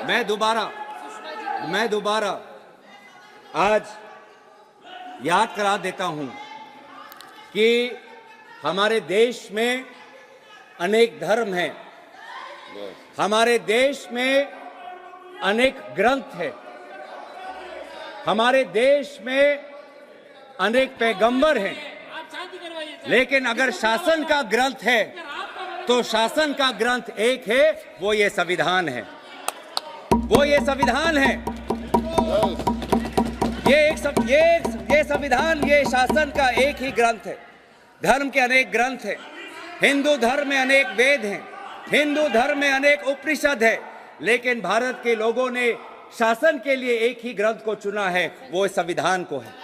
मैं दोबारा आज याद करा देता हूं कि हमारे देश में अनेक धर्म हैं, हमारे देश में अनेक ग्रंथ हैं, हमारे देश में अनेक पैगंबर हैं, लेकिन अगर शासन का ग्रंथ है तो शासन का ग्रंथ एक है, वो ये संविधान है। वो ये संविधान है। ये संविधान, ये शासन का एक ही ग्रंथ है। धर्म के अनेक ग्रंथ हैं। हिंदू धर्म में अनेक वेद हैं, हिंदू धर्म में अनेक उपनिषद है, लेकिन भारत के लोगों ने शासन के लिए एक ही ग्रंथ को चुना है, वो संविधान को है।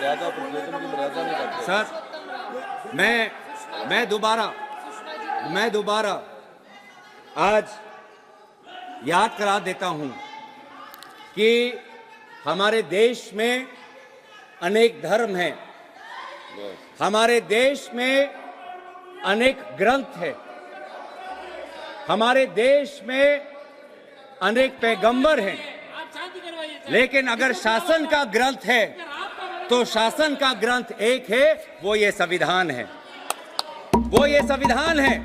मर्यादा पुरुषोत्तम की मर्यादा नहीं करते। सर, मैं दोबारा आज याद करा देता हूं कि हमारे देश में अनेक धर्म हैं, हमारे देश में अनेक ग्रंथ हैं, हमारे देश में अनेक पैगंबर हैं, लेकिन अगर शासन का ग्रंथ है तो शासन का ग्रंथ एक है, वो ये संविधान है। वो ये संविधान है।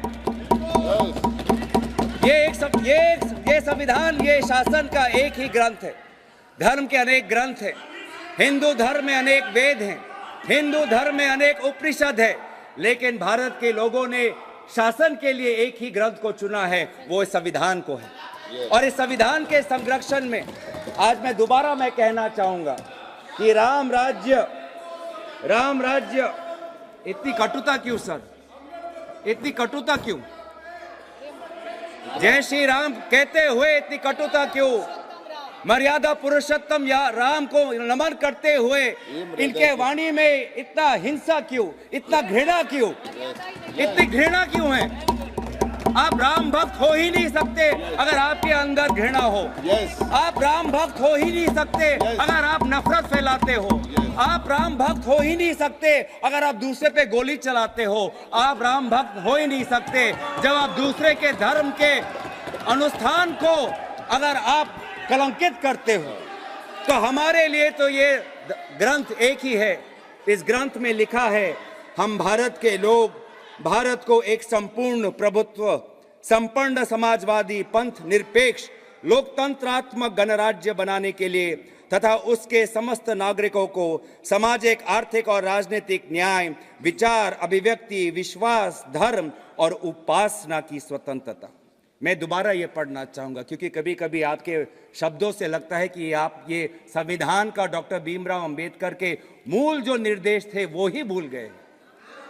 ये संविधान, ये शासन का एक ही ग्रंथ है। धर्म के अनेक ग्रंथ हैं, हिंदू धर्म में अनेक वेद हैं, हिंदू धर्म में अनेक उपनिषद है, लेकिन भारत के लोगों ने शासन के लिए एक ही ग्रंथ को चुना है, वो इस संविधान को है। और इस संविधान के संरक्षण में आज मैं दोबारा कहना चाहूंगा कि राम राज्य इतनी कटुता क्यों सर, इतनी कटुता क्यों? जय श्री राम कहते हुए इतनी कटुता क्यों? मर्यादा पुरुषोत्तम या राम को नमन करते हुए इनके वाणी में इतना हिंसा क्यों, इतना घृणा क्यों, इतनी घृणा क्यों है? आप राम भक्त हो ही नहीं सकते अगर आपके अंदर घृणा हो। आप राम भक्त हो ही नहीं सकते अगर आप नफरत फैलाते हो। आप राम भक्त हो ही नहीं सकते अगर आप दूसरे पे गोली चलाते हो। आप राम भक्त हो ही नहीं सकते जब आप दूसरे के धर्म के अनुष्ठान को अगर आप कलंकित करते हो। तो हमारे लिए तो ये ग्रंथ एक ही है। इस ग्रंथ में लिखा है, हम भारत के लोग भारत को एक संपूर्ण प्रभुत्व, संपन्न समाजवादी, पंथ निरपेक्ष, लोकतंत्रात्मक गणराज्य बनाने के लिए तथा उसके समस्त नागरिकों को सामाजिक, आर्थिक और राजनीतिक न्याय, विचार, अभिव्यक्ति, विश्वास, धर्म और उपासना की स्वतंत्रता। मैं दोबारा ये पढ़ना चाहूंगा क्योंकि कभी कभी आपके शब्दों से लगता है कि आप ये संविधान का डॉक्टर भीमराव अंबेडकर के मूल जो निर्देश थे वो ही भूल गए।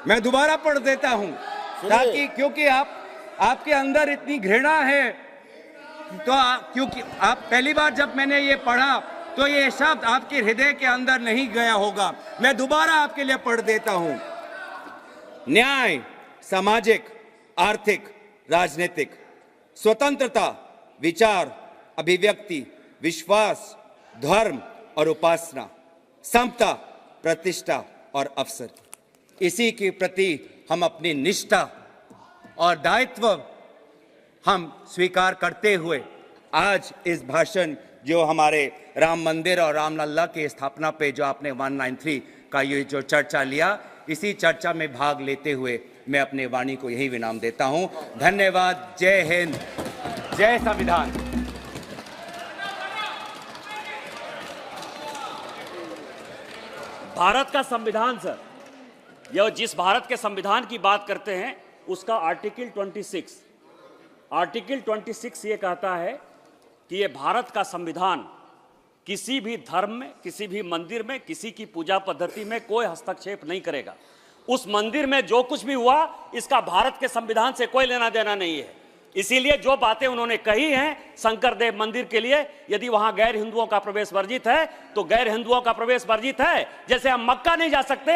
मैं दोबारा पढ़ देता हूं ताकि, क्योंकि आपके अंदर इतनी घृणा है, तो क्योंकि आप पहली बार जब मैंने ये पढ़ा तो ये शब्द आपके हृदय के अंदर नहीं गया होगा। मैं दोबारा आपके लिए पढ़ देता हूं। न्याय, सामाजिक, आर्थिक, राजनीतिक, स्वतंत्रता, विचार, अभिव्यक्ति, विश्वास, धर्म और उपासना, समता, प्रतिष्ठा और अवसर। इसी के प्रति हम अपनी निष्ठा और दायित्व हम स्वीकार करते हुए आज इस भाषण जो हमारे राम मंदिर और रामलला की स्थापना पे जो आपने 193 का ये जो चर्चा लिया, इसी चर्चा में भाग लेते हुए मैं अपने वाणी को यही विराम देता हूं। धन्यवाद। जय हिंद, जय संविधान। भारत का संविधान सर, यह जिस भारत के संविधान की बात करते हैं उसका आर्टिकल 26 ये कहता है कि ये भारत का संविधान किसी भी धर्म में, किसी भी मंदिर में, किसी की पूजा पद्धति में कोई हस्तक्षेप नहीं करेगा। उस मंदिर में जो कुछ भी हुआ इसका भारत के संविधान से कोई लेना देना नहीं है। इसीलिए जो बातें उन्होंने कही हैं शंकरदेव मंदिर के लिए, यदि वहां गैर हिंदुओं का प्रवेश वर्जित है तो गैर हिंदुओं का प्रवेश वर्जित है। जैसे हम मक्का नहीं जा सकते